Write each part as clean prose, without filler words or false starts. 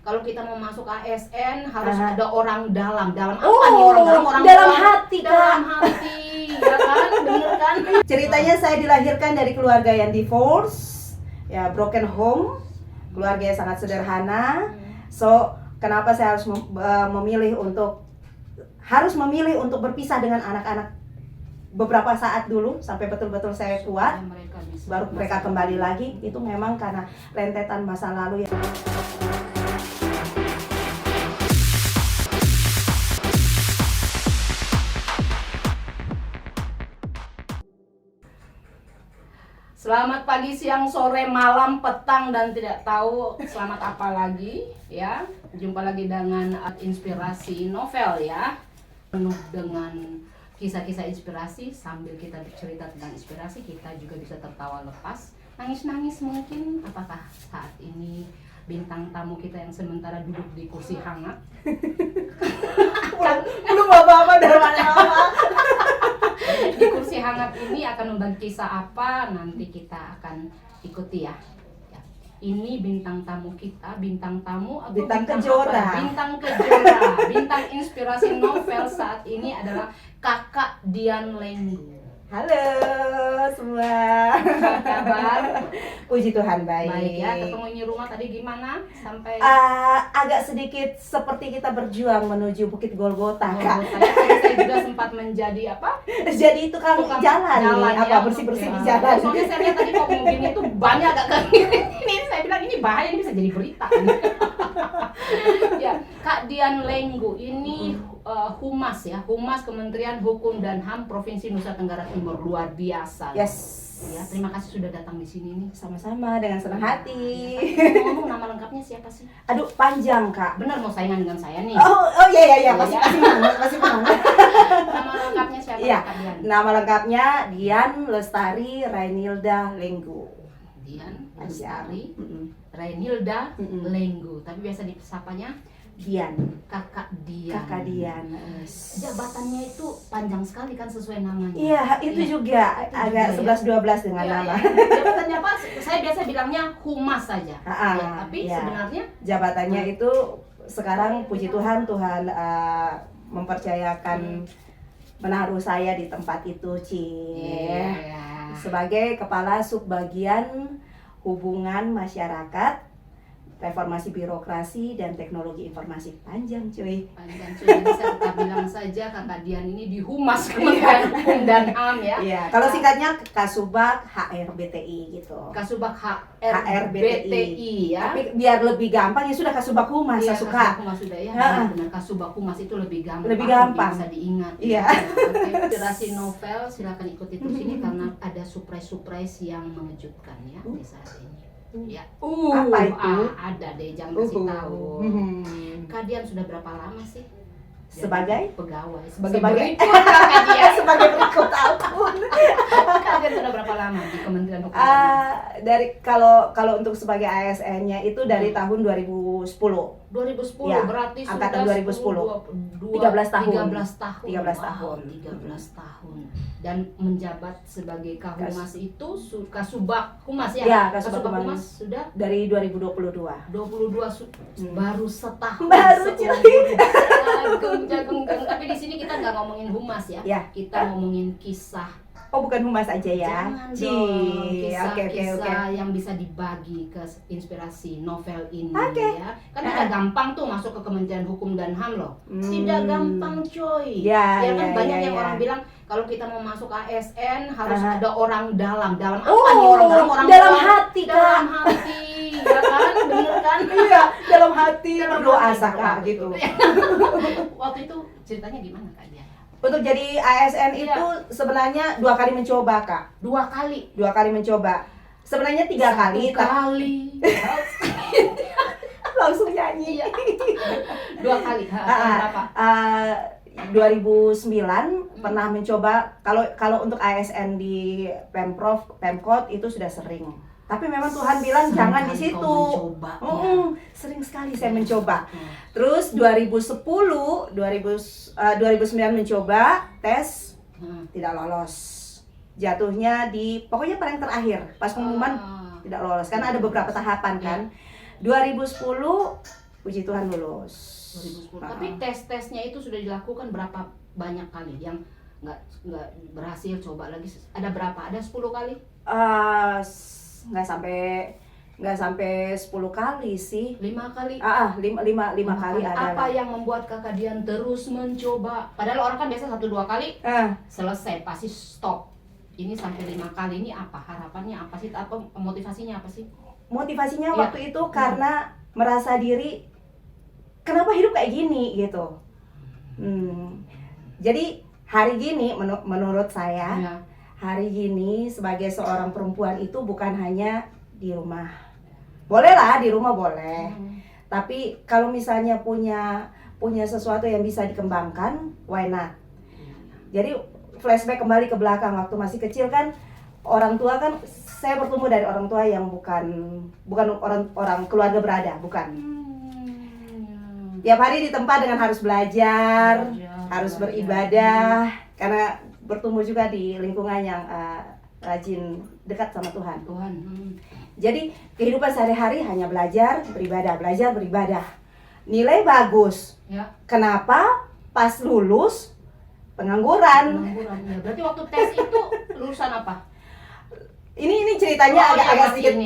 kalau kita mau masuk ASN harus ada orang dalam apa nih orang dalam? Orang dalam tua, hati, dalam hati, ya kan, bener kan? Ceritanya saya dilahirkan dari keluarga yang divorce, ya broken home, keluarga yang sangat sederhana. So kenapa saya harus memilih untuk berpisah dengan anak-anak beberapa saat dulu sampai betul-betul saya kuat, baru mereka kembali lagi. Itu memang karena rentetan masa lalu ya. Selamat pagi, siang, sore, malam, petang, dan tidak tahu selamat apa lagi ya. Jumpa lagi dengan inspirasi novel ya, penuh dengan kisah-kisah inspirasi. Sambil kita bercerita tentang inspirasi, kita juga bisa tertawa lepas, nangis-nangis mungkin. Apakah saat ini bintang tamu kita yang sementara duduk di kursi hangat Belum apa-apa dari mana-mana. di kursi hangat ini akan membagi kisah apa, nanti kita akan ikuti ya. Ini bintang tamu kita, bintang tamu atau Bintang apa? Kejora. Bintang Kejora, bintang inspirasi novel saat ini adalah Kakak Dian Lenggu. Halo semua. Apa kabar? Puji Tuhan baik. Baik ya, ketemu ini rumah tadi gimana? Sampai agak sedikit seperti kita berjuang menuju Bukit Golgota, Kak. saya juga sempat menjadi apa? Jadi tukang jalan nih, ya, bersih-bersih di ya. jalan. Soalnya saya lihat tadi kok mobilnya itu banyak agak ke kiri. Ini saya bilang ini bahaya, ini bisa jadi berita. Ya, Kak Dian Lenggu ini Humas ya, Humas Kementerian Hukum dan HAM Provinsi Nusa Tenggara Timur, luar biasa. Yes. Ya, terima kasih sudah datang di sini nih. Sama-sama dengan senang hati. Ngomong nama lengkapnya siapa sih? Aduh, panjang, Kak. Benar mau saingan dengan saya nih. Oh iya Iya, masih ya. menang. Nama lengkapnya siapa? Iya. Kak Dian? Nama lengkapnya Dian Lestari Rainilda Lenggu. Dian Panjang. Lestari Mm-mm. Rainilda Mm-mm. Lenggu, tapi biasa disapanya Dian. Kakak Dian. Kakak Dian. Jabatannya itu panjang sekali kan sesuai namanya. Iya, itu juga Itu agak juga 11-12 dengan Ya, nama. jabatannya apa? Saya biasa bilangnya humas saja. Ah, Ya, tapi iya. sebenarnya Jabatannya itu sekarang puji Tuhan mempercayakan menaruh saya di tempat itu, Iya. sebagai Kepala Subbagian Hubungan Masyarakat, Reformasi Birokrasi dan Teknologi Informasi. Panjang cuy. Panjang sudah bisa kita bilang saja Kakak Dian ini di Humas Kementerian Hukum dan HAM ya. Iya, kalau singkatnya Kasubag HRBTI gitu. Kasubag HRBTI ya. Tapi biar lebih gampang ya sudah Kasubag Humas, Iya, saya suka. Kasubag Humas sudah ya. Ha-ha. Benar, Kasubag Humas itu lebih gampang. Lebih gampang. Bisa diingat. Iya. Oke, inspirasi novel silakan ikuti terus ini karena ada surprise yang mengejutkan ya di saat ini. Ya. Apa itu? Ada deh, jangan kasih tahu. Hmm. Kak Dian sudah berapa lama sih? Sebagai pegawai. Sebagai berikut Kak Dian. sebagai berikut tahun. Kak Dian sudah berapa lama di Kementerian Hukum? dan HAM? Dari kalau untuk sebagai ASN-nya itu dari tahun 2010. 2010 Ya, berarti angkatan sudah 2010. 13 tahun. 13 tahun. 13 Wow, tahun. 13 tahun. Dan menjabat sebagai Kahumas itu Kasubag Humas ya? Ya, Kasubag Kasubag Humas. Humas sudah Dari 2022. 22 baru setahun. Baru, Jagung. Tapi di sini kita nggak ngomongin humas ya. Ya. Kita ngomongin kisah. Oh, bukan Humas aja ya. Jangan Ci. dong, Oke. kisah-kisah yang bisa dibagi ke inspirasi novel ini Oke. ya. Kan tidak gampang tuh masuk ke Kementerian Hukum dan HAM loh. Tidak gampang coy. Ya, kan ya, banyak ya, yang ya. orang bilang kalau kita mau masuk ASN harus Aha. ada orang dalam. Dalam apa nih orang dalam? Orang dalam tua. hati, Kak. Dalam hati, ya kan? Bener kan? Iya, dalam hati Dalam berdoa hati, Kak berdoa. gitu. Waktu itu ceritanya gimana Kak Dian? Untuk jadi ASN Iya. itu sebenarnya 2 kali mencoba, Kak. 2 kali. 2 kali mencoba. Sebenarnya 3 kali, Satu kali. langsung nyanyi. Iya. 2 kali. Berapa? 2009 pernah mencoba kalau untuk ASN di Pemkot itu sudah sering. Tapi memang Tuhan bilang Sering jangan di kali situ. kau mencoba, ya. Sering sekali saya mencoba. Terus 2009 mencoba tes tidak lolos. Jatuhnya di pokoknya paling terakhir pas pengumuman tidak lolos karena ada beberapa tahapan kan. 2010 puji Tuhan lulus. 2010. Tapi tes-tesnya itu sudah dilakukan berapa banyak kali? Yang nggak berhasil, coba lagi. Ada berapa? Ada 10 kali? Nggak sampai 10 kali sih. 5 kali? Lima kali ada. Apa yang membuat kakak Dian terus mencoba? Padahal orang kan biasa 1-2 kali selesai, pasti stop. Ini sampai 5 kali, ini apa? Harapannya apa sih? Apa motivasinya apa sih? Motivasinya Ya. waktu itu karena merasa diri, kenapa hidup kayak gini gitu. Jadi hari gini menurut saya, Ya. hari gini sebagai seorang perempuan itu bukan hanya di rumah. Boleh lah di rumah boleh. Tapi kalau misalnya punya sesuatu yang bisa dikembangkan, why not? Jadi flashback kembali ke belakang waktu masih kecil kan, orang tua kan, saya bertumbuh dari orang tua yang bukan orang keluarga berada, bukan. Tiap hari ditempa dengan harus belajar, harus beribadah, karena bertumbuh juga di lingkungan yang rajin dekat sama Tuhan. Jadi kehidupan sehari-hari hanya belajar, beribadah. Nilai bagus. Ya. Kenapa pas lulus pengangguran? Ya. Berarti waktu tes itu lulusan apa? Ini ceritanya agak sedikit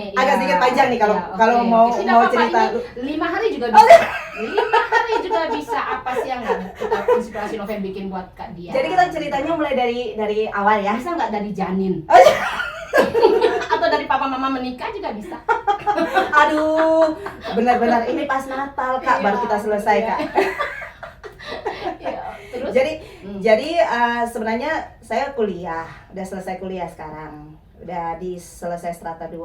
panjang nih kalau mau cerita. 5 hari juga bisa. 5 hari juga bisa. Apa sih yang kita inspirasi Novel bikin buat Kak Dian? Jadi kita ceritanya mulai dari awal ya. Bisa nggak dari janin? Atau dari papa mama menikah juga bisa. Aduh, benar-benar ini pas Natal Kak, baru kita selesai Kak. Terus? Jadi sebenarnya saya udah selesai kuliah sekarang. Udah selesai strata 2.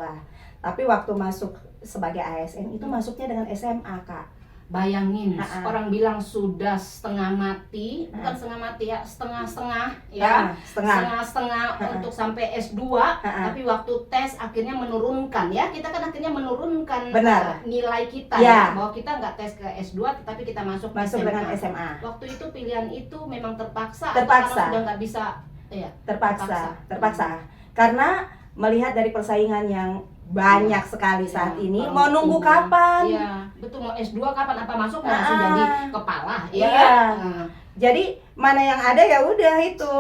Tapi waktu masuk sebagai ASN itu masuknya dengan SMA Kak. Bayangin, orang bilang sudah setengah mati, bukan setengah mati ya, setengah-setengah ya, setengah-setengah untuk sampai S2, tapi waktu tes akhirnya menurunkan ya, kita kan akhirnya menurunkan nilai kita ya, bahwa kita nggak tes ke S2, tetapi kita masuk SMA. Dengan SMA. Waktu itu pilihan itu memang terpaksa. Atau karena sudah nggak bisa, ya? Terpaksa. Karena melihat dari persaingan yang banyak sekali saat ini, mau nunggu kapan? Iya, betul, mau S2 kapan, apa masuk langsung jadi kepala ya. Iya. Jadi mana yang ada ya udah itu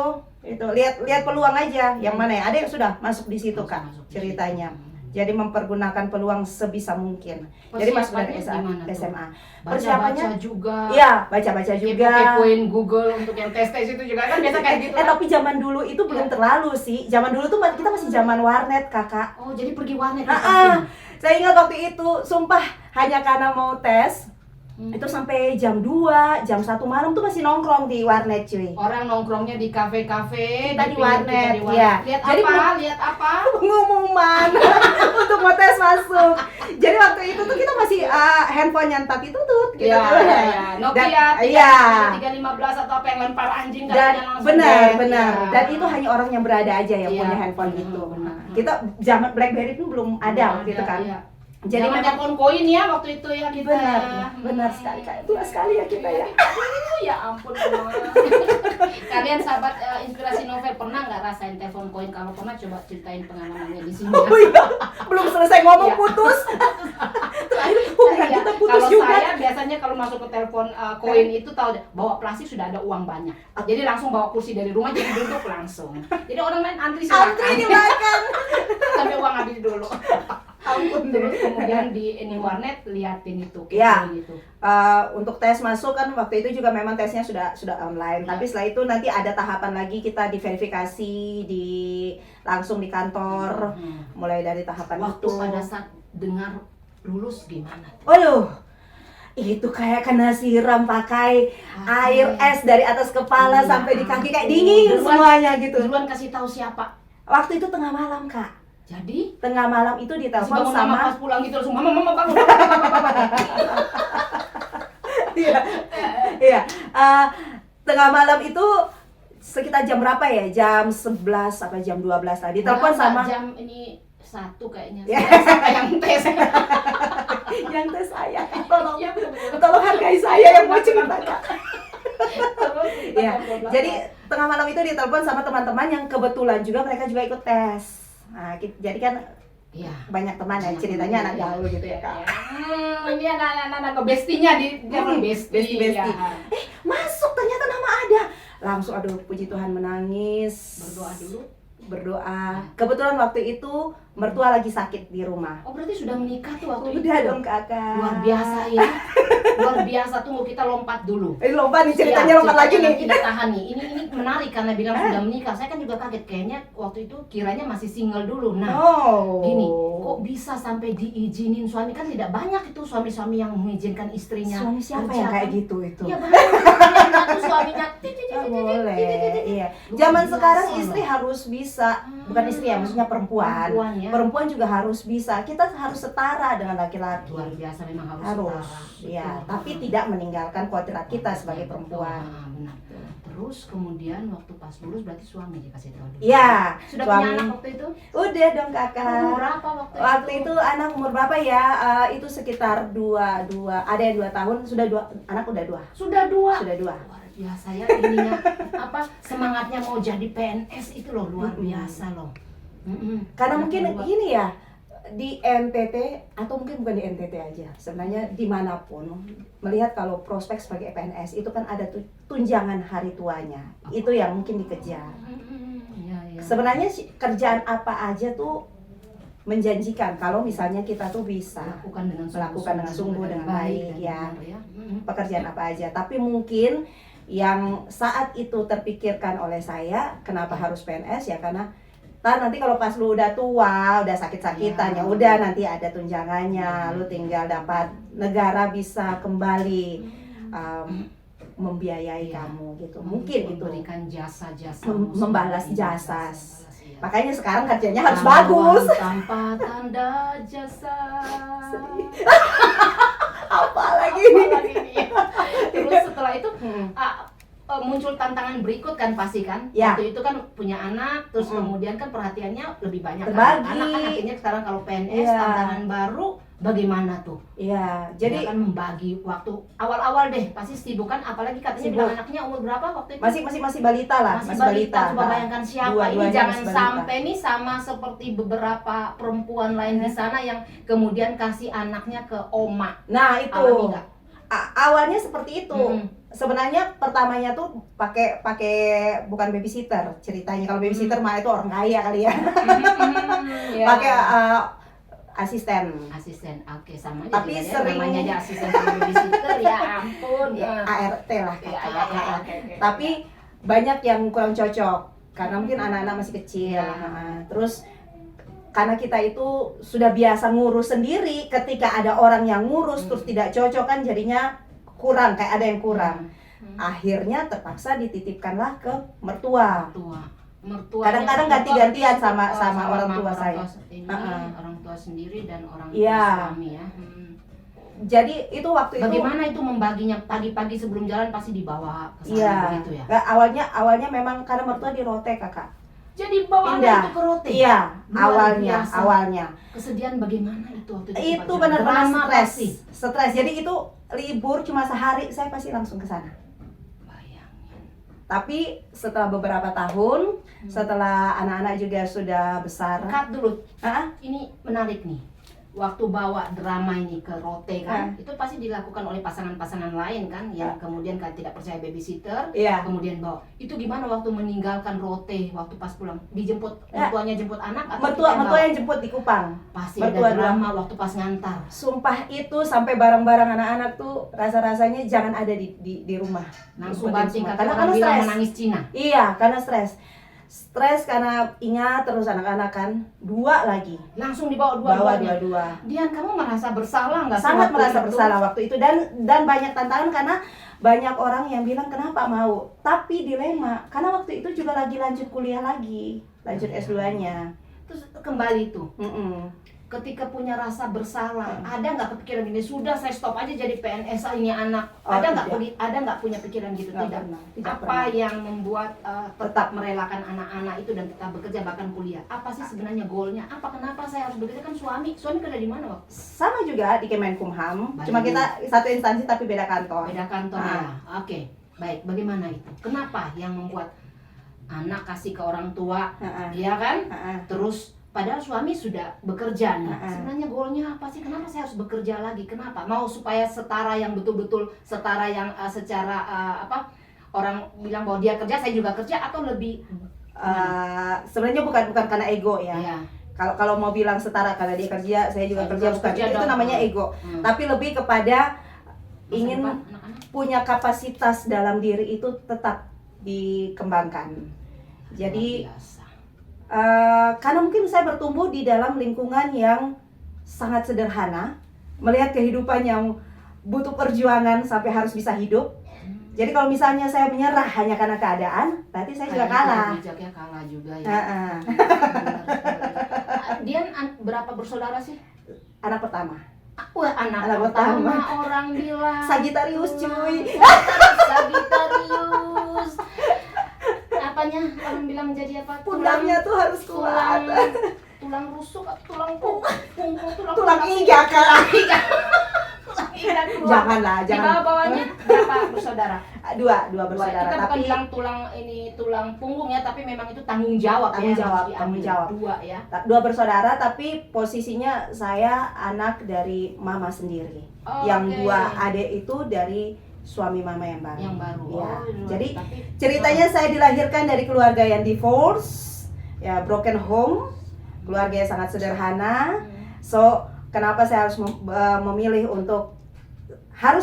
lihat peluang aja, yang mana yang ada yang sudah masuk di situ Kak ceritanya. Jadi mempergunakan peluang sebisa mungkin. Jadi masuk dari SMA. Persiapannya juga. Iya, baca-baca juga. Kepoin Google untuk yang tes-tes itu juga kan biasa kayak gitu. Tapi zaman dulu itu belum terlalu sih. Zaman dulu tuh kita masih zaman warnet, Kakak. Oh, jadi pergi warnet. Saya ingat waktu itu, sumpah hanya karena mau tes. Itu sampai jam 2, jam 1 malam tuh masih nongkrong di warnet cuy. Orang nongkrongnya di kafe-kafe, di warnet. Ya. Lihat apa? Pengumuman untuk mau tes masuk. Jadi waktu itu tuh kita masih handphone nyantat itu tuh gitu. Ya. Nokia 315 atau apa yang lempar anjing dan benar. Dan itu hanya orang yang berada aja yang punya handphone gitu. Kita zaman BlackBerry itu belum ada waktu itu kan. Jadi telepon koin ya waktu itu ya kita. Benar sekali Kak. Itulah sekali ya kita ya. Ya ampun. Kalian sahabat inspirasi Novel pernah nggak rasain telepon koin? Kalau pernah coba ceritain pengalamannya di sini. Oh iya. Belum selesai ngomong putus. Terakhir kita putus kalau juga. Saya biasanya kalau masuk ke telepon koin itu tahu bawa plastik sudah ada uang banyak. Jadi langsung bawa kursi dari rumah jadi duduk langsung. Jadi orang lain antri di belakang. Sampai uang habis dulu. Ampun Terus kemudian di warnet liatin itu ya gitu. Untuk tes masuk kan waktu itu juga memang tesnya sudah online. Tapi setelah itu nanti ada tahapan lagi, kita diverifikasi langsung di kantor. Mulai dari tahapan waktu itu. Pada saat dengar lulus gimana? Waduh, itu kayak kena siram pakai air es dari atas kepala sampai di kaki, kayak dingin semuanya gitu. Duluan kasih tahu siapa? Waktu itu tengah malam Kak. Jadi tengah malam itu ditelepon sama pas pulang gitu langsung mama bangun. Iya. Tengah malam itu sekitar jam berapa ya? Jam 11 sampai jam 12 tadi. Telepon sama jam ini 1 kayaknya. Siapa yang tes? Yang tes saya. Tolong hargai saya yang mau cerita Kak. Ya, jadi tengah malam itu ditelepon sama teman-teman yang kebetulan juga mereka juga ikut tes. Nah, jadi kan Iya. banyak teman ya, Banyak ceritanya teman, anak iya. gaul gitu ya Kak. Ini anak-anak bestinya di besti. Besti. Ya. Masuk ternyata nama ada. Langsung aduh puji Tuhan menangis. Berdoa dulu. Berdoa. Kebetulan waktu itu mertua lagi sakit di rumah. Oh berarti sudah menikah tuh waktu itu? Udah dong Kakak. Luar biasa ya. Luar biasa, tunggu kita lompat dulu. Lompat nih ceritanya, Ya, lompat lagi nih. ceritanya nanti ditahan nih. Ini menarik karena bilang sudah menikah. Saya kan juga kaget kayaknya waktu itu kiranya masih single dulu. Nah, gini, kok bisa sampai diizinin suami? Kan tidak banyak itu suami-suami yang mengizinkan istrinya. Suami siapa kerja, yang kayak kan? gitu itu? Ya banyak. Satu suaminya Boleh, iya. Luar Zaman biasa sekarang loh. istri harus bisa, bukan istri ya, maksudnya perempuan. Perempuan ya. Perempuan juga harus bisa. Kita harus setara dengan laki-laki. Luar biasa memang harus Harus, setara. ya. Betul. Tapi tidak meninggalkan kodrat kita sebagai Betul. perempuan. Ah, benar. Terus kemudian waktu pas lulus berarti suami dikasih tahu dulu. Iya. Sudah suami. punya anak waktu itu? Udah dong Umur Kakak. berapa Waktu itu anak umur berapa ya? Itu sekitar dua, ada yang 2 tahun, sudah 2, anak udah 2. Sudah 2. Sudah 2. Luar biasa ya ininya apa semangatnya mau jadi PNS itu loh luar biasa loh. Karena Anak mungkin kedua. gini ya, di NTT atau mungkin bukan di NTT aja, sebenarnya dimanapun melihat kalau prospek sebagai PNS itu kan ada tunjangan hari tuanya, itu yang mungkin dikejar. Ya, ya. Sebenarnya kerjaan apa aja tuh menjanjikan kalau misalnya kita tuh bisa melakukan dengan sungguh dengan baik dan ya. benar ya. Pekerjaan apa aja, tapi mungkin yang saat itu terpikirkan oleh saya kenapa harus PNS ya karena nanti kalau pas lu udah tua, udah sakit-sakitan ya udah nanti ada tunjangannya, lu tinggal dapat negara bisa kembali membiayai kamu gitu. Mungkin itu memberikan jasa-jasa membalas jasa. ya. Makanya sekarang kerjanya harus bagus. Tanpa tanda jasa. Apalagi Apalagi ini. Terus setelah itu muncul tantangan berikut kan pasti kan. Ya. Waktu itu kan punya anak, terus kemudian kan perhatiannya lebih banyak Terbagi. kan. Anak kan akhirnya sekarang kalau PNS Ya. tantangan baru bagaimana tuh? Iya, Jadi jadi kan membagi waktu awal-awal deh pasti sibuk kan apalagi katanya Sibuk. bilang anaknya umur berapa waktu itu? masih balita lah, Masih balita. Coba bayangkan siapa ini Dua-duanya jangan masih balita. sampai nih sama seperti beberapa perempuan lain di sana yang kemudian kasih anaknya ke oma. Nah itu Alami nggak? awalnya seperti itu. Mm-mm. Sebenarnya pertamanya tuh pakai bukan babysitter ceritanya. Kalau babysitter mah itu orang kaya kali ya. Ya. Pakai asisten. Asisten, oke sama aja. Tapi juga ya, sering- namanya aja asisten sama babysitter ya ampun. Ya, ART lah Ya, kakak. ya, oke. Tapi banyak yang kurang cocok karena mungkin anak-anak masih kecil. Ya. Terus karena kita itu sudah biasa ngurus sendiri, ketika ada orang yang ngurus terus tidak cocok kan jadinya kurang, kayak ada yang kurang. Akhirnya terpaksa dititipkanlah ke mertua. Mertua. Kadang-kadang ganti-gantian sama orang tua saya. Ini orang tua sendiri dan orang tua Iya. suami ya. Jadi itu waktu itu Bagaimana itu membaginya pagi-pagi sebelum jalan pasti dibawa ke sana iya. begitu ya. Nggak, awalnya memang karena mertua di Rote kakak. Jadi bawaannya Pindah. itu ke roti. Iya, Luar biasa. awalnya. Kesedihan bagaimana itu waktu itu? Itu Pak? benar-benar Drama stres. pasti. Stres. Jadi itu libur cuma sehari, saya pasti langsung ke sana. Bayangin. Tapi setelah beberapa tahun, setelah anak-anak juga sudah besar. Cut dulu. Ah, Ini menarik nih. Waktu bawa drama ini ke Rote kan, itu pasti dilakukan oleh pasangan-pasangan lain kan, yang kemudian kan tidak percaya babysitter, iya. kemudian bawa. Itu gimana waktu meninggalkan Rote, waktu pas pulang, dijemput Ya. mertuanya jemput anak atau Mertua kita yang bawa? yang jemput di Kupang. Pasti mertua ada drama waktu pas ngantar. Sumpah itu sampai barang-barang anak-anak tuh rasa-rasanya jangan ada di rumah. Langsung Diumpetin banting semua. kata karena orang bilang stres. menangis Cina. Iya, karena stres. Stres karena ingat terus anak-anak kan. 2 lagi. Langsung dibawa Bawa dua-duanya. dua-dua. Dian, kamu merasa bersalah nggak sih Sangat waktu merasa itu? bersalah waktu itu dan banyak tantangan karena banyak orang yang bilang kenapa mau. Tapi dilema karena waktu itu juga lagi lanjut kuliah lagi, lanjut S2-nya. Terus kembali tuh, Mm-mm. ketika punya rasa bersalah, ada nggak kepikiran gini, sudah saya stop aja jadi PNS ini anak? Oh, Ada tidak. nggak punya pikiran gitu? Nggak Tidak. pernah, tidak Apa pernah. yang membuat tetap merelakan anak-anak itu dan tetap bekerja bahkan kuliah? Apa sih sebenarnya goalnya? Apa kenapa saya harus bekerja? Kan suami kerja di mana waktu? Sama juga di Kemenkumham, Baik. cuma kita satu instansi tapi beda kantor. Beda kantor ya. Oke, baik. Bagaimana itu? Kenapa yang membuat anak kasih ke orang tua, Heeh. ya kan? Heeh. Terus padahal suami sudah bekerja nih. Heeh. Sebenarnya goalnya apa sih? Kenapa saya harus bekerja lagi? Kenapa? Mau supaya setara, yang betul-betul setara, yang secara orang bilang bahwa dia kerja, saya juga kerja, atau lebih Sebenarnya bukan karena ego ya. ya. Kalau mau bilang setara, karena dia kerja, saya juga Saya kerja, juga bukan kerja itu dong. namanya ego. Tapi lebih kepada Masa ingin depan anak-anak. punya kapasitas dalam diri itu tetap dikembangkan. Jadi Luar biasa. karena mungkin saya bertumbuh di dalam lingkungan yang sangat sederhana, melihat kehidupan yang butuh perjuangan sampai harus bisa hidup. Jadi kalau misalnya saya menyerah hanya karena keadaan, berarti saya juga kalah. Bijaknya kalah juga ya. Heeh. Dian berapa bersaudara sih? Anak pertama, Wah, anak Anak pertama pertama. orang bilang Sagittarius cuy. Sagittarius. Apanya orang bilang jadi apa? Pundaknya tuh harus kuat. Tulang rusuk atau tulang punggung, Tulang iga kak. Tulang iga keluar. Janganlah, Di jangan. bawahnya berapa bersaudara? Dua Dua. bersaudara. Kita bukan Tapi bilang tulang punggung ya, tapi memang itu tanggung jawab Tanggung ya. jawab, harus diambil. tanggung jawab. Dua ya. dua bersaudara, tapi posisinya saya anak dari mama sendiri. Oh, Yang oke. dua adik itu dari suami mama yang baru. Yang baru. Ya. Oh, Jadi tapi ceritanya saya dilahirkan dari keluarga yang divorce, ya broken home, keluarga yang sangat sederhana. So kenapa saya harus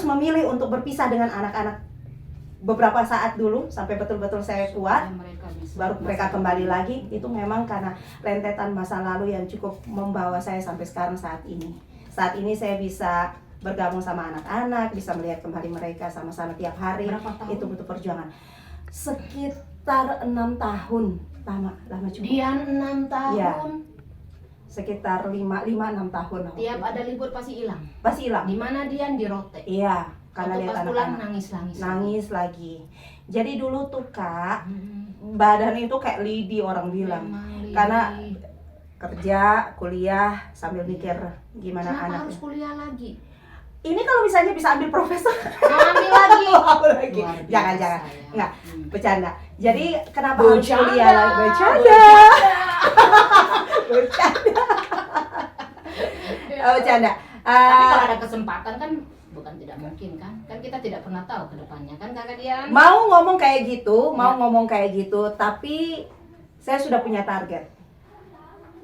memilih untuk berpisah dengan anak-anak beberapa saat dulu sampai betul-betul saya kuat, baru mereka kembali lagi. Itu memang karena rentetan masa lalu yang cukup membawa saya sampai sekarang saat ini. Saat ini saya bisa bergabung sama anak-anak, bisa melihat kembali mereka sama-sama tiap hari. Berapa tahun? Itu butuh perjuangan. Sekitar 6 tahun, lama cukup. Dian 6 tahun. Iya. Sekitar 5-6 tahun. Tiap ada libur pasti hilang. Pasti hilang. Di mana Dian? Di Rote. Iya, karena Waktu lihat pas pulang anak-anak nangis. nangis lagi. Jadi dulu tuh Kak, Hmm. badan itu kayak lidi orang bilang. Memang, Lili. Karena kerja, kuliah sambil mikir gimana Kenapa anak. harus kuliah lagi? Ini kalau misalnya bisa ambil profesor. Mau ambil lagi. Mau lagi. Luar biasa Jangan. ya. Enggak, Hmm. bercanda. Jadi kenapa harus Bercanda. kuliah lagi? Bercanda. Bercanda. Tapi kalau ada kesempatan kan bukan tidak mungkin kan? Kan kita tidak pernah tahu ke depannya kan Kakak Dian? Mau ngomong kayak gitu, Ya. tapi saya sudah punya target.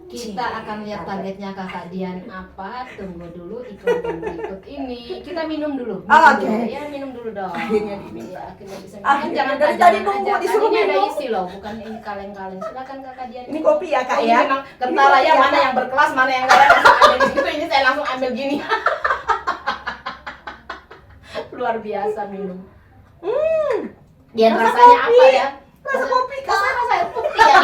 Kita akan lihat targetnya Kakak Dian apa. Tunggu dulu iklan yang berikut ini. Kita minum dulu. Oh, Minum oke. dulu. Ya minum dulu dong. Akhirnya diminta. Ya, akhirnya bisa minum. Akhirnya, Jangan dari tadi jangan nunggu aja. disuruh Ini ada minum. isi loh, bukan ini kaleng-kaleng. Silakan Kakak Dian. Ini kopi ya Kak Oh, ya? ini memang kentara Ini ya, kopi mana Kak? yang berkelas, mana yang enggak langsung ambil di situ. Ini saya langsung ambil gini. Luar biasa minum. Dian Rasa rasanya kopi. apa ya? Rasa kopi, Kak. Rasa air putih ya.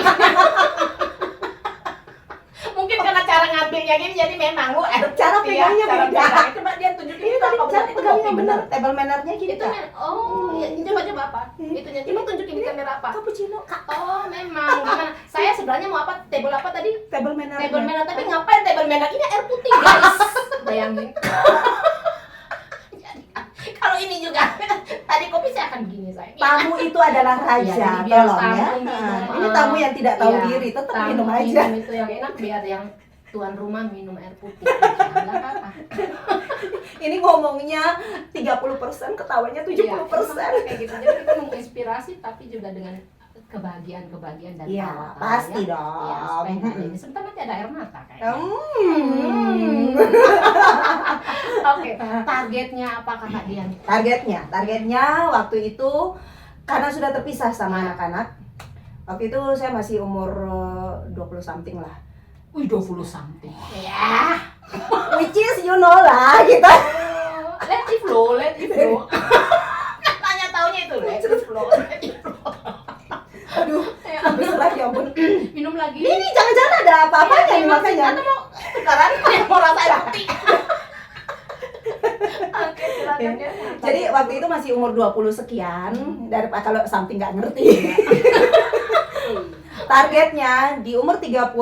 Mungkin karena cara ngambilnya gini, jadi memang lu air putih Cara ya. pegangnya Cara beda. pegangnya. Coba dia tunjukin Ini itu tadi apa bukan cara itu pegangnya kopi benar, bener. table mannernya gini Itu Kak. coba apa? Itunya coba tunjukin di kamera apa? Cappuccino Kak. Oh, memang. Gimana? Saya sebenarnya mau apa? Table apa tadi? Table manner. Table manner, tapi ngapain table manner? Ini air putih, guys. Bayangin. Jadi, kalau ini juga tadi kopi saya akan begini saya. Tamu itu adalah Iya, raja, jadi biar tolong ya. tamu minum. Ini tamu yang tidak tahu Iya, diri, tetap tamu minum aja. Minum itu yang enak, biar yang tuan rumah minum air putih aja. Enggak apa-apa. Ini ngomongnya 30%, ketawanya 70%. Iya, kayak gitu. Jadi kita menginspirasi tapi juga dengan kebahagiaan dan Iya, tawa-tawa, pasti ya. dong. Iya, supaya nggak ada ini. Sebentar nanti ada air mata kayaknya. Oke, targetnya apa Kakak Dian? Targetnya waktu itu karena sudah terpisah sama anak-anak. Waktu itu saya masih umur 20 something lah. Wih, 20 something. Ya. Which is you know lah kita. Let it flow. Tanya taunya itu, let it flow. Aduh, habis lagi ya ampun. Minum lagi. Ini jangan-jangan ada apa-apanya nih makanya. Atau mau tukaran yang mau rasa air putih. Oke, silakan ya. Jadi waktu itu masih umur 20 sekian, daripada kalau something nggak ngerti. Targetnya di umur 30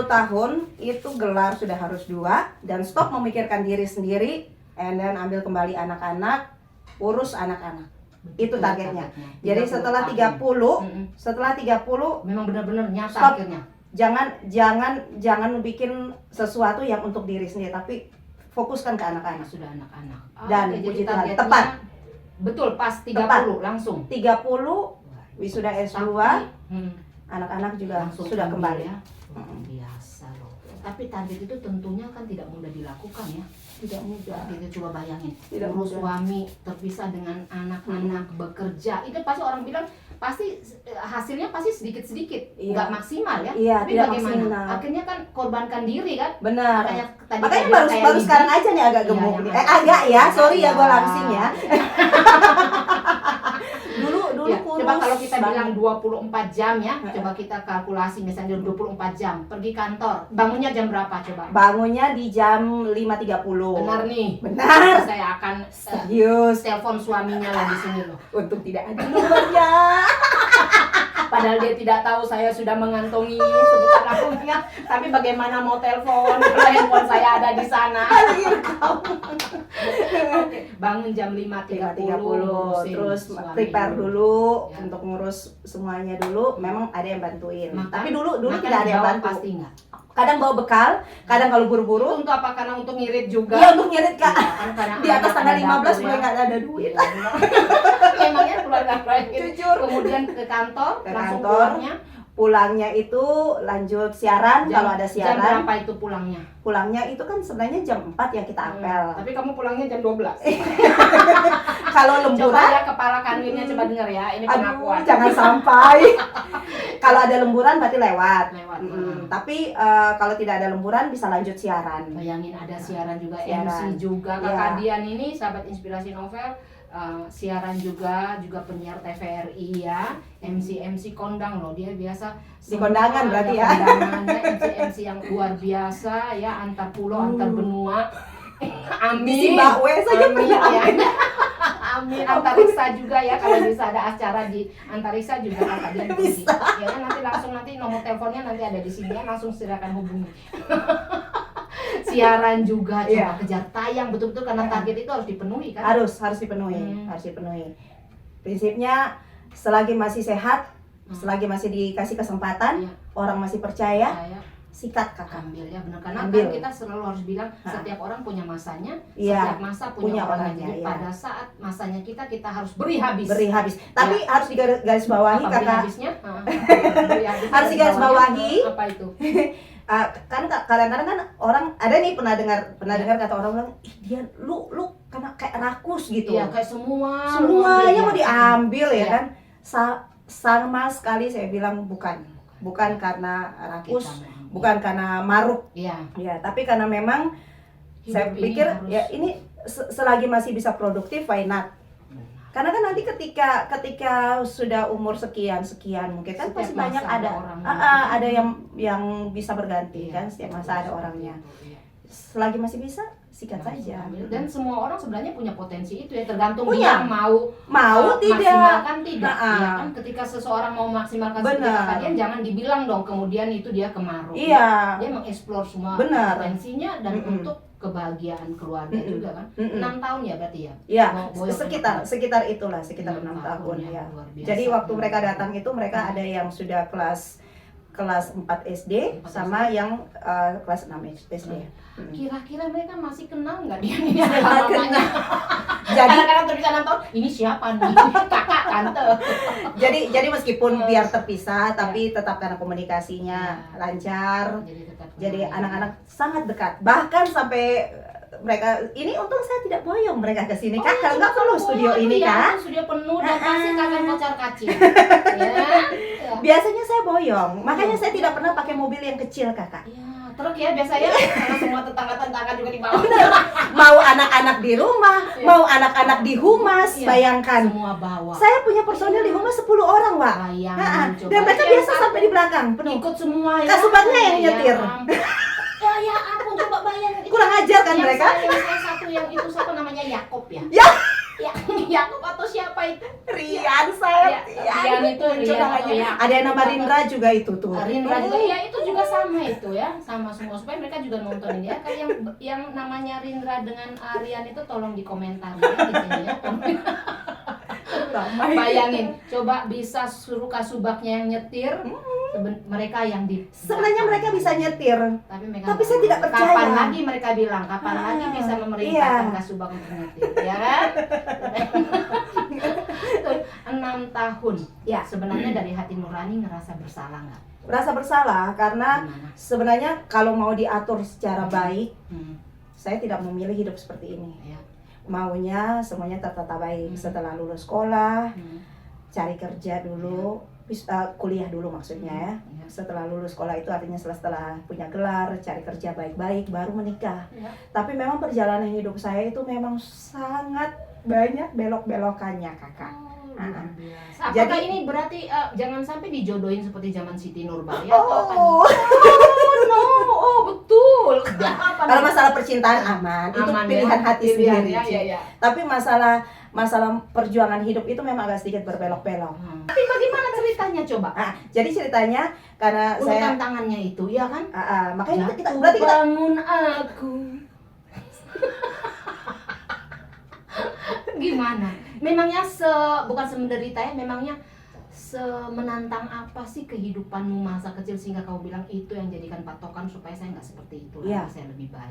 tahun itu gelar sudah harus 2 dan stop memikirkan diri sendiri, and then ambil kembali anak-anak, urus anak-anak. Itu targetnya. Jadi setelah 30 Mm-mm. setelah 30 memang benar-benar nyata Stop. akhirnya. jangan bikin sesuatu yang untuk diri sendiri, tapi fokuskan ke anak-anak. Sudah anak-anak. Dan Oke, jadi puji Tuhan, targetnya tepat. Betul, pas 30 Tepat. langsung. 30 wisuda S2, Tapi, anak-anak juga langsung sudah ambil kembali. ya. Luar biasa loh. Tapi target itu tentunya kan tidak mudah dilakukan ya. Tidak mudah. Kita coba bayangin, Tidak urus mudah. suami terpisah dengan anak-anak, bekerja, itu pasti orang bilang pasti hasilnya pasti sedikit-sedikit, Iya. nggak maksimal ya. Iya, Tapi tidak bagaimana? maksimal. Akhirnya kan korbankan diri kan. Benar. Tadi Makanya kayak baru Lidi. sekarang aja nih agak Iya, gemuk yang nih. agak Agak ya, gemuk. sorry ya Iya. gue langsing ya. Dulu Ya, kurus coba kalau kita banget. bilang 24 jam ya, coba kita kalkulasi misalnya 24 jam pergi kantor, bangunnya jam berapa coba? Bangunnya di jam 5.30. Benar nih. Benar. Saya akan Serius. telepon suaminya lah di sini loh. Untuk tidak ada nomornya. Padahal dia tidak tahu saya sudah mengantongi sebutan akunnya. Tapi bagaimana mau telepon kalau handphone saya ada di sana. Oke, bangun jam 5.30 5.30 terus suami prepare dulu Ya. untuk ngurus semuanya dulu. Memang ada yang bantuin. Makan- Tapi dulu makan tidak ada di yang bawah bantu. pasti enggak. Kadang bawa bekal, kadang kalau Itu buru-buru. untuk apa? Karena untuk ngirit juga. Iya, untuk ngirit Kak. Iya, kan karena Di atas anak tanggal ada 15 dapur mulai ya. nggak ada duit. Iya, benar. Memangnya keluarga lain. Jujur. Kemudian ke kantor, Ke langsung kantor. pulangnya. Pulangnya itu lanjut siaran kalau ada Jam siaran. berapa itu pulangnya? Pulangnya itu kan sebenarnya jam 4 ya kita apel. Tapi kamu pulangnya jam 12. Kalau Coba lemburan, ya kepala kanwinnya coba denger ya. Ini aduh pengakuan. jangan sampai. Kalau ada lemburan berarti lewat. Lewat. Tapi kalau tidak ada lemburan bisa lanjut siaran. Bayangin ada siaran juga, Siaran. MC juga. Iya. Kakak Dian ini sahabat inspirasi novel, siaran juga penyiar TVRI ya, MC kondang loh, dia biasa Di kondangan berarti ya. kondangannya MC yang luar biasa ya, antar pulau, antar benua. Amin. Zimbabwe saja Amin pernah ya. Amin. Antariksa juga ya, kalau bisa ada acara di antariksa juga kakak Dian pergi. Ya kan, nanti nomor teleponnya nanti ada di sini ya, langsung silakan hubungi. Siaran juga, coba Iya. kejar tayang betul-betul karena target itu harus dipenuhi kan. harus dipenuhi, harus dipenuhi. Prinsipnya selagi masih sehat, selagi masih dikasih kesempatan, Iya. orang masih percaya, Saya sikat kakak. ambil ya, benar, karena Ambil. kan kita selalu harus bilang setiap orang punya masanya, Iya, setiap masa punya punya orangnya. orangnya, Jadi iya. pada saat masanya kita harus beri habis. Beri habis. Tapi harus digaris bawahi Apa beri kakak. habisnya? Beri habis Harus digaris bawahi. Apa itu? Kan kadang-kadang kan orang ada nih pernah dengar kata orang bilang, ih dia lu karena kayak rakus gitu. Iya, kayak semuanya Semuanya mau diambil ya Iya. kan. Sama sekali saya bilang bukan karena rakus, Kita mau. bukan karena maruk Iya. ya, tapi karena memang saya Hidup ini pikir harus- ya ini selagi masih bisa produktif why not. Karena kan nanti ketika sudah umur sekian mungkin kan Setiap pasti masa banyak ada ada orangnya. ada yang bisa berganti Iya, kan, setiap masa ada orangnya. Iya. Selagi masih bisa sikat Langsung saja. ambil. Dan semua orang sebenarnya punya potensi itu ya, tergantung Punya. dia mau Tidak. maksimalkan tidak. Nah, Ya kan, ketika seseorang mau maksimalkan seperti Benar. kakak Dian, jangan dibilang dong kemudian itu dia kemaruk. Iya. Dia mengeksplor semua Benar. potensinya dan Mm-mm. untuk kebahagiaan keluarga Mm-mm. juga kan. Mm-mm. 6 tahun ya berarti ya. Ya, Boyok sekitar itulah, sekitar 6 6 tahun ya, ya. luar biasa. Jadi waktu mereka datang itu mereka ada yang sudah kelas 4 SD 4 sama yang kelas 6 SD. Kira-kira mereka masih kenal nggak dia ini adalah mamanya? Jadi Kadang-kadang tulisan nonton, ini siapa nih? Kakak, tante. jadi meskipun biar terpisah tapi tetap karena komunikasinya Ya. lancar. Jadi tetap Jadi kenal. anak-anak sangat dekat. Bahkan sampai mereka ini untung saya tidak boyong mereka ke sini. Kak, kalau nggak perlu studio ini kan. Studio penuh dan pasti kakak kocar kacir. Ya. Ya. Biasanya saya boyong. Makanya saya tidak pernah pakai mobil yang kecil, Kakak. Ya, truk ya biasanya karena semua tetangga-tetangga juga di bawah. Mau anak-anak di rumah, Iya. mau anak-anak di humas, Iya. bayangkan. Semua bawa. Saya punya personil di humas 10 orang, Wak. Bayangin coba. Dan mereka Yang biasa satu sampai di belakang penuh. ikut semua ya. Kak Subagnya yang nyetir. Ya ampun, coba bayangin. Kurang ajar kan Yang mereka? Yang satu yang itu siapa namanya, Yakob ya? Ya. Yakob atau siapa itu? Rian saya. Rian itu, lucu Rian namanya. atau ya. Ada yang nama Rindra juga itu tuh. Rindra juga, ya itu juga sama itu ya, sama semua, supaya mereka juga nontonin ya. Kalau yang namanya Rindra dengan Rian itu tolong dikomentari ya di sini ya. Ramai. Bayangin, coba bisa suruh Kak Subaknya yang nyetir, mereka yang di Sebenarnya mereka bisa nyetir, tapi saya tidak percaya. Kapan lagi mereka bilang, kapan lagi bisa memerintahkan iya. Kak Subang untuk nyetir, ya kan? 6 tahun. Ya. Sebenarnya dari hati nurani ngerasa bersalah nggak? Merasa bersalah karena Gimana? sebenarnya kalau mau diatur secara baik, Hmm, saya tidak memilih hidup seperti ini. ya. Maunya semuanya tertata baik. Setelah lulus sekolah, Hmm, cari kerja dulu, kuliah dulu maksudnya ya. ya. Setelah lulus sekolah itu artinya setelah punya gelar, cari kerja baik-baik, baru menikah. Ya. Tapi memang perjalanan hidup saya itu memang sangat banyak belok-belokannya, Kakak. Luar biasa. Apakah Jadi- ini berarti jangan sampai dijodohin seperti zaman Siti Nurbaya atau apa nih? Oh, Oh, betul. Apa kalau nih? masalah percintaan aman, itu Aman, pilihan ya? hati Pilihan, sendiri. ya, ya. Tapi masalah perjuangan hidup itu memang agak sedikit berbelok-belok. Tapi bagaimana ceritanya coba? Jadi ceritanya karena Urutan saya tangannya itu, ya kan? makanya kita Jatuh berarti kita bangun aku. Gimana? Memangnya bukan semenderita ya, memangnya semenantang apa sih kehidupanmu masa kecil sehingga kau bilang itu yang jadikan patokan supaya saya nggak seperti itu, Iya. saya lebih baik.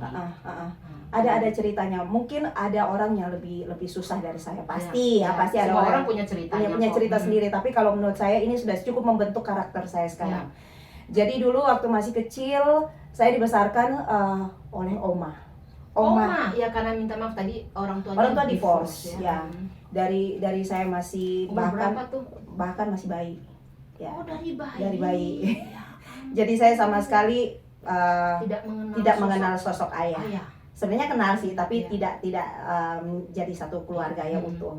ada ceritanya. Mungkin ada orang yang lebih susah dari saya, pasti ya, pasti ada Semua orang orang punya ceritanya. punya kok. cerita sendiri. Tapi kalau menurut saya ini sudah cukup membentuk karakter saya sekarang. Jadi dulu waktu masih kecil saya dibesarkan oleh oma. Oma, ya karena minta maaf tadi orang Tua divorce, ya. Hmm. Dari saya masih Umur berapa tuh? bahkan masih bayi. Ya. Oh, dari bayi. Dari bayi. Ya, Jadi saya sama sekali tidak mengenal sosok ayah. ayah. Sebenarnya kenal sih, tapi Iya. tidak jadi satu keluarga ya Hmm. utuh.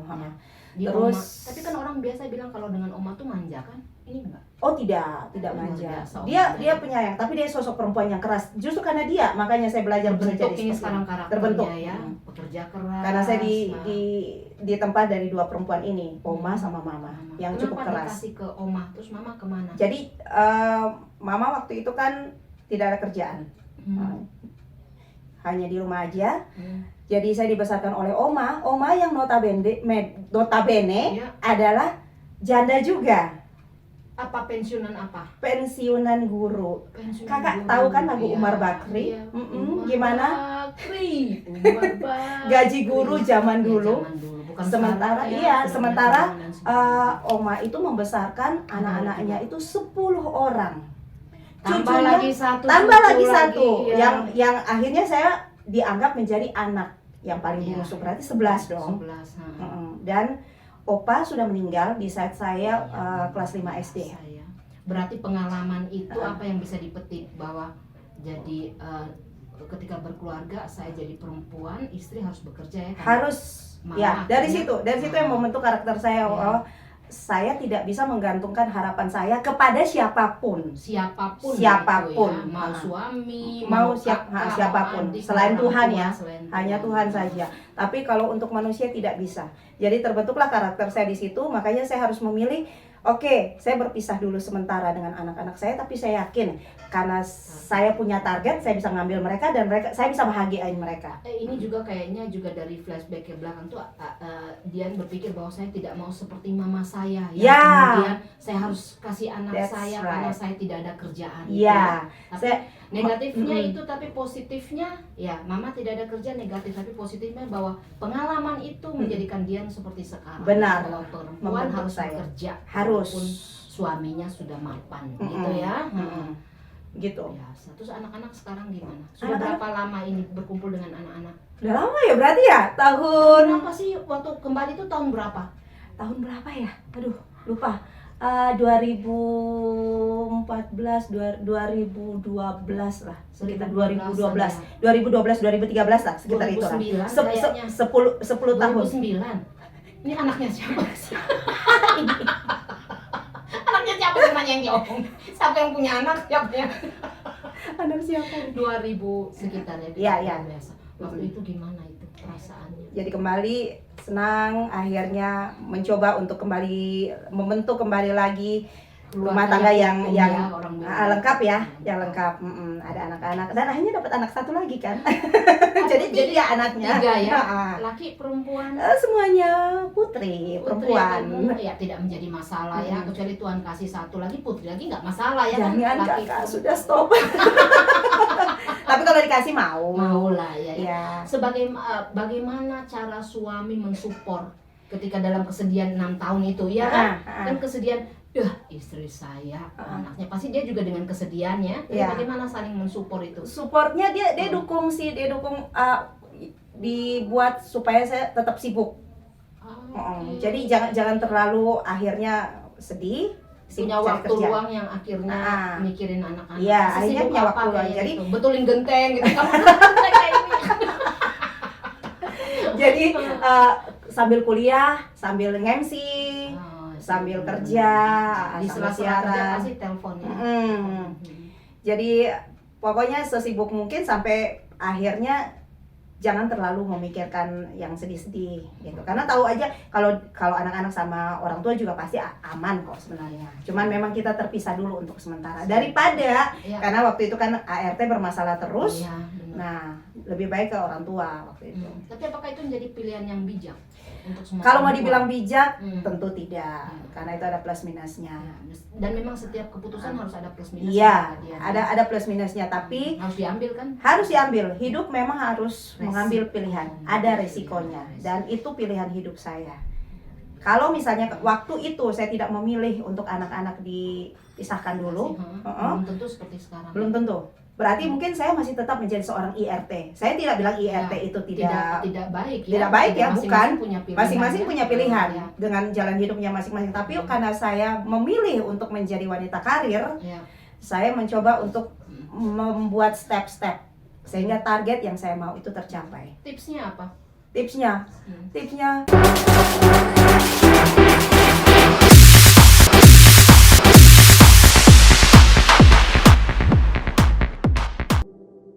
Di Terus- oma. Tapi kan orang biasa bilang kalau dengan oma tuh manja kan? Ini enggak. Oh tidak Luar manja. biasa, Dia penyayang, tapi dia sosok perempuan yang keras. Justru karena dia, makanya saya belajar bekerja Terbentuk di ini seperti sekarang ini. karakternya Terbentuk. ya, pekerja keras. Karena saya nah. di tempat dari dua perempuan ini, oma sama mama, yang cukup Kenapa keras. dikasih ke oma, terus mama kemana? Jadi mama waktu itu kan tidak ada kerjaan, hanya di rumah aja. Jadi saya dibesarkan oleh oma yang notabene Ya. adalah janda juga, Apa pensiunan apa? pensiunan guru. Pensiunan Kakak guru. tahu kan lagu Iya, Umar Bakri? iya. Mm-mm, Umar gimana? Bakri. Umar Bakri. Gaji guru zaman Ya, dulu. zaman dulu. Bukan Sementara sekarang ya, iya, sudah sementara punya tabungan dan sebagainya. oma itu membesarkan anak-anaknya itu 10 orang. tambah cucunya- lagi satu. Tambah cucu lagi satu ya. yang akhirnya saya dianggap menjadi anak yang paling Iya. bungsu, berarti 11 dong. 11. Dan opa sudah meninggal di saat saya kelas 5 SD. Saya. Berarti pengalaman itu apa yang bisa dipetik bahwa jadi ketika berkeluarga saya jadi perempuan, istri harus bekerja ya kan? Harus ya, dari ya. situ yang membentuk karakter saya. Iya. Saya tidak bisa menggantungkan harapan saya kepada siapapun. Siapapun Siapapun. gitu ya. Mau suami, Mau kakak, siapapun, mau adik, selain mau Tuhan orang ya. tua, selain Hanya Tuhan saja. Tapi kalau untuk manusia tidak bisa. Jadi terbentuklah karakter saya di situ. Makanya saya harus memilih. Oke, saya berpisah dulu sementara dengan anak-anak saya, tapi saya yakin karena saya punya target, saya bisa ngambil mereka dan saya bisa bahagiain mereka. Ini juga kayaknya juga dari flashback ke belakang tuh Dian berpikir bahwa saya tidak mau seperti mama saya yang Ya. kemudian saya harus kasih anak That's saya right. karena saya tidak ada kerjaan. Iya, Tapi saya negatifnya Mm-mm. itu, tapi positifnya ya mama tidak ada kerja negatif, tapi positifnya bahwa pengalaman itu menjadikan Dian seperti sekarang. Benar. Bahwa perempuan Membentuk harus saya. bekerja Harus. walaupun suaminya sudah mapan gitu ya. Gitu. Biasa. Terus anak-anak sekarang gimana? Sudah Anak-anak- berapa lama ini berkumpul dengan anak-anak? Udah lama ya berarti ya? Tahun Berapa sih waktu kembali itu tahun berapa? berapa ya? Aduh, lupa. 2014, 2012 lah, sekitar 2012, 2013 lah, sekitar itu lah. 2009 Se- kayaknya. 10 tahun. 2009. Ini anaknya siapa? Anaknya siapa namanya yang diomong? Siapa yang punya anak? Siapa yang Anak siapa? 2000 sekitar ya? Iya, iya. Biasa. Waktu itu gimana itu perasaannya? Jadi kembali senang, akhirnya mencoba untuk membentuk kembali lagi rumah tangga yang orang lengkap ya, yang lengkap. Ada anak-anak dan akhirnya dapat anak satu lagi kan. Jadi 3 anaknya. 3 ya. Laki perempuan. Semuanya putri perempuan. Ya tidak menjadi masalah ya, kecuali Tuhan kasih satu lagi putri lagi nggak masalah ya. Jangan kan laki kakak sudah stop. Tapi kalau dikasih mau lah ya. ya. Bagaimana cara suami mensupport ketika dalam kesedihan 6 tahun itu ya kan? Kan kesedihan istri saya, anaknya pasti dia juga dengan kesedihannya. Jadi bagaimana saling mensupport itu? Supportnya dia dukung sih, dia dukung dibuat supaya saya tetap sibuk. Jadi jangan terlalu akhirnya sedih. Punya waktu luang yang akhirnya mikirin anak-anak. Iya, akhirnya punya waktu luang. Jadi gitu. Betulin genteng gitu. Kamu genteng kayak ini. Jadi sambil kuliah, sambil nge-MC, sambil kerja, di sambil sela-sela kerja siaran. pasti teleponnya. Jadi pokoknya sesibuk mungkin sampai akhirnya jangan terlalu memikirkan yang sedih-sedih gitu. Karena tahu aja kalau anak-anak sama orang tua juga pasti aman kok sebenarnya. Cuman memang kita terpisah dulu untuk sementara daripada karena waktu itu kan ART bermasalah terus. Nah, lebih baik ke orang tua waktu itu. Tapi apakah itu menjadi pilihan yang bijak untuk semua? Kalau mau dibilang bijak, tentu tidak. Karena itu ada plus minusnya. Dan memang setiap keputusan harus ada plus minusnya. Iya, ada plus minusnya, tapi harus diambil kan? Harus diambil. Hidup memang harus mengambil pilihan. Ada resikonya dan itu pilihan hidup saya. Kalau misalnya waktu itu saya tidak memilih untuk anak-anak dipisahkan dulu, belum tentu seperti sekarang. Belum tentu. Berarti mungkin saya masih tetap menjadi seorang IRT. Saya tidak bilang IRT itu tidak baik ya. Tidak baik ya, bukan. Masing-masing punya pilihan dengan jalan hidupnya masing-masing. Tapi karena saya memilih untuk menjadi wanita karir, saya mencoba untuk membuat step-step sehingga target yang saya mau itu tercapai. Tipsnya apa? Tipsnya